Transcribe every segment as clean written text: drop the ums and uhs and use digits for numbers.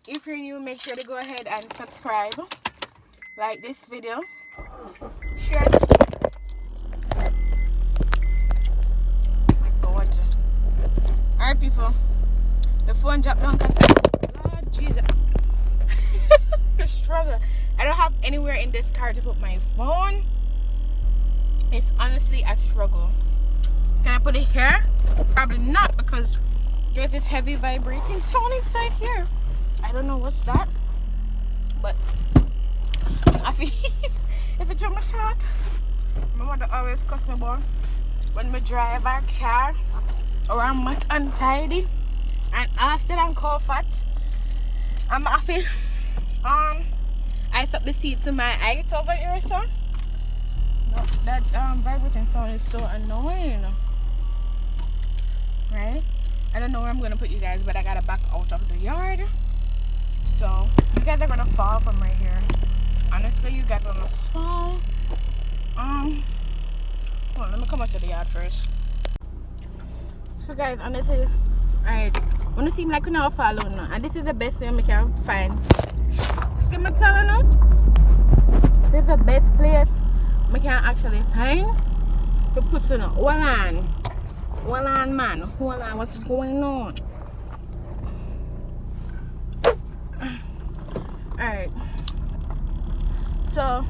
If you're new, make sure to go ahead and subscribe, like this video, share this. Oh my god. Alright people, the phone dropped down because Lord Jesus. Struggle. I don't have anywhere in this car to put my phone. It's honestly a struggle. Can I put it here? Probably not, because there's this heavy vibrating sound inside here. I don't know what's that, but I feel if it's my shot. My mother always cuss me about when we drive our car or I'm much untidy and after I'm cold fat. I'm happy. I up the seat to my height over here, so no, that vibrating sound is so annoying, right? I don't know where I'm gonna put you guys, but I gotta back out of the yard, so you guys are gonna fall from right here. Honestly, you guys are gonna fall. Hold on, let me come out to the yard first. So guys, honestly, alright, when it seems like we now fall now, and this is the best thing we can find. See me telling you, this is the best place we can actually find to put in. Hold on man, hold on, what's going on? Alright, so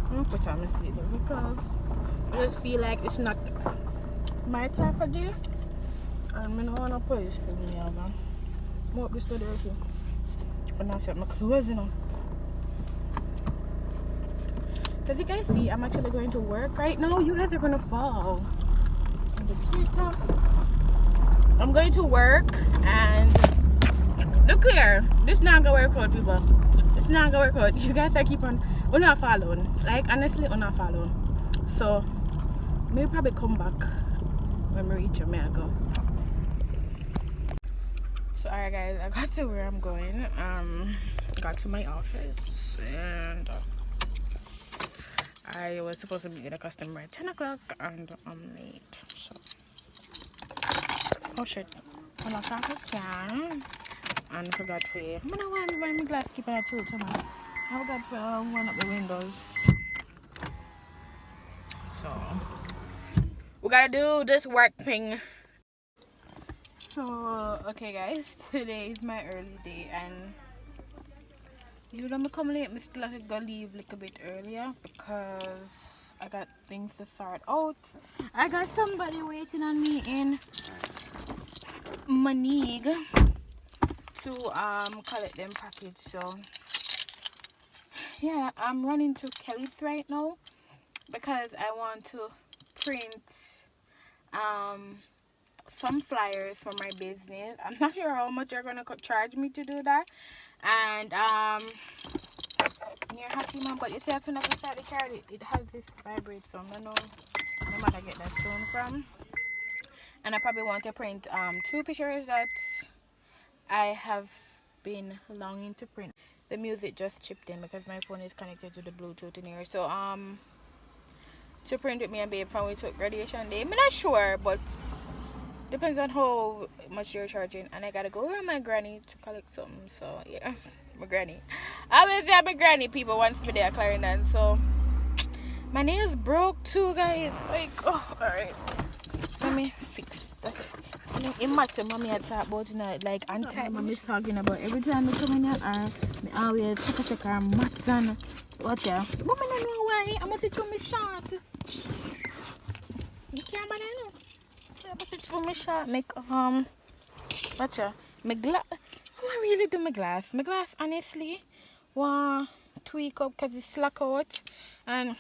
I'm gonna put on my seat because I just feel like it's not my type of day, and I don't want to put this in me over. I hope this is dirty. But now I set my clothes, you know. As you guys see, I'm actually going to work right now. You guys are gonna fall. I'm going to work, and look here. This not gonna work out, people. It's not gonna work out. You guys are keep on. We're not following. Like honestly, we're not following. So maybe probably come back when we reach Jamaica. So alright guys, I got to where I'm going. Got to my office, and I was supposed to meet a customer at 10 o'clock, and I'm late. So oh shit, I'm not talking can, and I forgot to. I don't want to wear my glass keep on too. I forgot to one of the windows. So we gotta do this work thing. So okay guys, today is my early day, and you know me come late, I still have to go leave a little bit earlier because I got things to sort out. I got somebody waiting on me in Manig to collect them package. So yeah, I'm running to Kelly's right now because I want to print some flyers for my business. I'm not sure how much they're gonna charge me to do that, and you're happy man, but you see as soon as I start the card, it has this vibrate, so I don't know no matter get that soon from. And I probably want to print 2 pictures that I have been longing to print. The music just chipped in because my phone is connected to the Bluetooth in here, so to print with me and babe from we took graduation day. I'm not sure, but depends on how much you're charging. And I gotta go around my granny to collect something. So yeah, my granny. I was there, my granny people once me there Clarendon. So my nails broke too, guys. Like, oh, alright. Let me fix that. It matter mommy had talked about tonight. Like anti mommy's talking about every time I come in here, I always check her mats and watch ya. But I don't know why. I must see through my shot. You can't but I know. I must see through my shot. Make watch ya. My glass. I really do my glass. My glass honestly want tweak up because it's slack out, and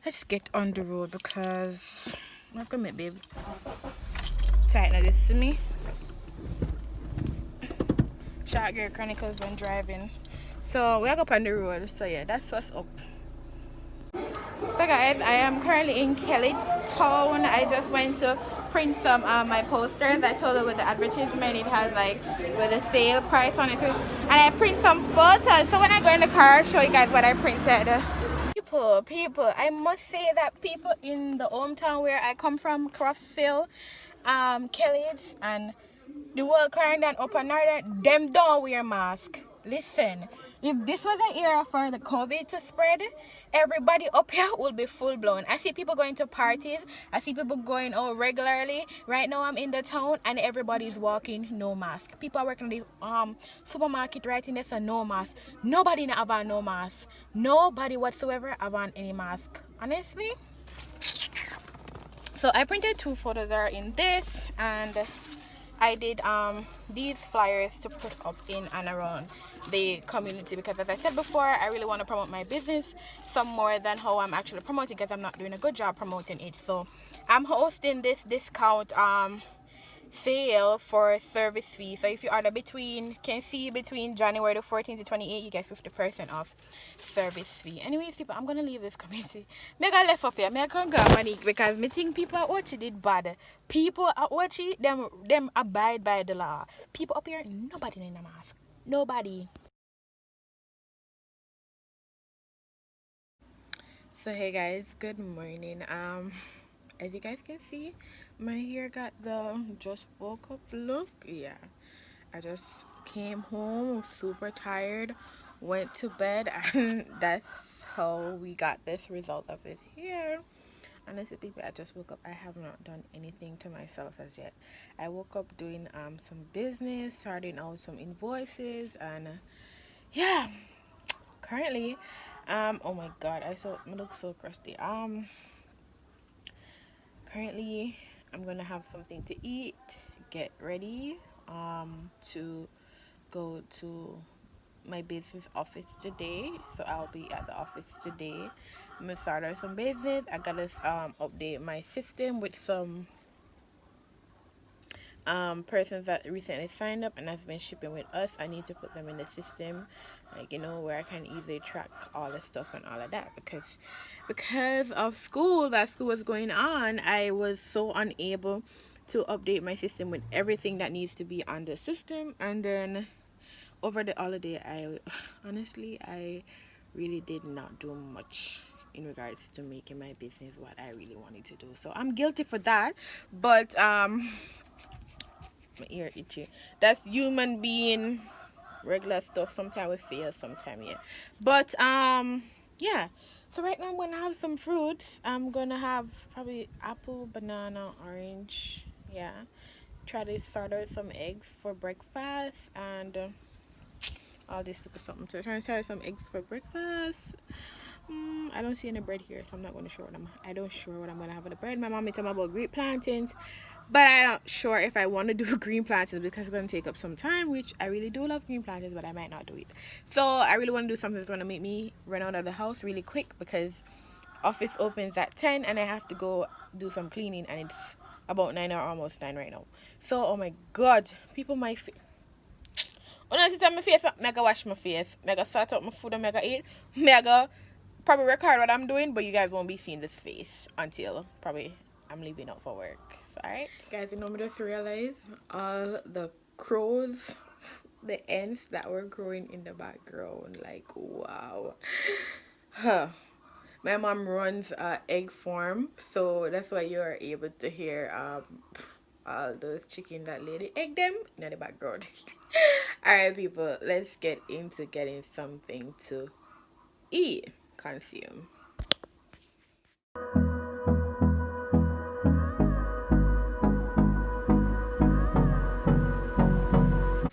let's get on the road because I'm not gonna make babe tighten this to me. Short girl chronicles when driving. So we are up on the road. So yeah, that's what's up. So guys, I am currently in Kelly's town. I just went to print some my posters. I told her with the advertisement it has like with the sale price on it, and I print some photos. So when I go in the car, I'll show you guys what I printed. People, I must say that people in the hometown where I come from, Crossville, Kelly's, and the whole Clarendon up and northern, them don't wear mask. Listen, if this was an era for the COVID to spread, everybody up here will be full blown. I see people going to parties. I see people going out regularly. Right now I'm in the town and everybody's walking no mask. People are working in the supermarket right in there, so no mask. Nobody have on no mask. Nobody whatsoever have on any mask. Honestly. So I printed 2 photos are in this, and I did these flyers to put up in and around the community, because as I said before, I really want to promote my business some more than how I'm actually promoting, because I'm not doing a good job promoting it. So I'm hosting this discount sale for service fee. So if you order between January the 14th to 28th, you get 50% off service fee. Anyways, people, I'm gonna leave this community. Me gonna left up here. Me gonna go money, because me think people at Ochi did bad. People at Ochi, them abide by the law. People up here, nobody in a mask. Nobody. So hey guys, good morning. As you guys can see, my hair got the just woke up look. Yeah, I just came home super tired, went to bed, and that's how we got this result of this hair. Honestly, people, I just woke up. I have not done anything to myself as yet. I woke up doing some business, sorting out some invoices, and yeah, currently, oh my god, I look so crusty. Currently I'm gonna have something to eat, get ready to go to my business office today. So I'll be at the office today. I'm gonna start out some business. I gotta update my system with some persons that recently signed up and has been shipping with us. I need to put them in the system, like, you know, where I can easily track all the stuff and all of that, because of school was going on. I was so unable to update my system with everything that needs to be on the system. And then over the holiday, I honestly, I really did not do much in regards to making my business what I really wanted to do. So I'm guilty for that, but my ear itchy. That's human being, regular stuff. Sometimes we fail, sometimes yeah. But yeah. So right now I'm gonna have some fruits. I'm gonna have probably apple, banana, orange. Yeah. Try to start out some eggs for breakfast, and all this type of something. So trying to start some eggs for breakfast. I don't see any bread here, so I'm not going to show what I don't sure what I'm going to have with the bread. My mommy told me about green plantains, but I'm not sure if I want to do green plantains, because it's going to take up some time, which I really do love green plantains, but I might not do it. So I really want to do something that's going to make me run out of the house really quick, because office opens at 10 and I have to go do some cleaning, and it's about 9 or almost 9 right now. So oh my god, people might when I sit on my face, I go wash my face, I go sort out my food, and I go eat, I go probably record what I'm doing, but you guys won't be seeing this face until probably I'm leaving out for work. So alright guys, you know, me just realized all the crows, the ants that were growing in the background, like wow. Huh. My mom runs a egg farm, so that's why you're able to hear all those chicken that lady egg them in the background. Alright people, let's get into getting something to eat, consume.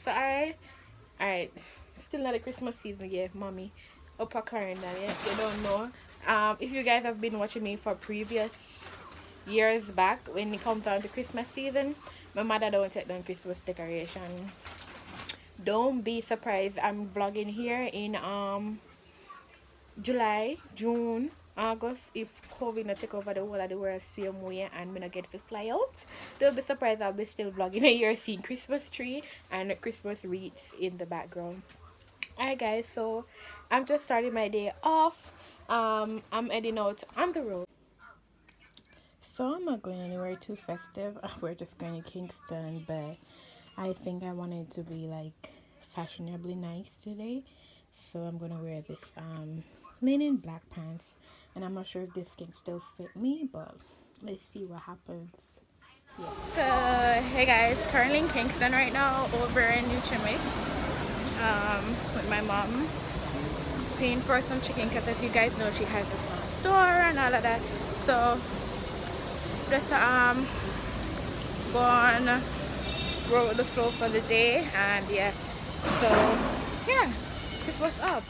So alright, still not a Christmas season yet, mommy. Upper Clarendon, yeah, you don't know. If you guys have been watching me for previous years back, when it comes down to Christmas season, my mother don't take down Christmas decoration. Don't be surprised, I'm vlogging here in July, June, August. If COVID not take over the whole of the world same way and me not get to fly out, don't be surprised I'll be still vlogging here, seeing Christmas tree and Christmas wreaths in the background. Alright guys, so I'm just starting my day off. I'm heading out on the road. So I'm not going anywhere too festive. We're just going to Kingston, but I think I wanted to be like fashionably nice today. So I'm gonna wear this linen black pants, and I'm not sure if this can still fit me, but let's see what happens. So hey guys, currently in Kingston right now, over in New Chimix, with my mom, paying for some chicken because as you guys know she has a small store and all of that. So just go on roll with the flow for the day, and yeah, so yeah, this what's up.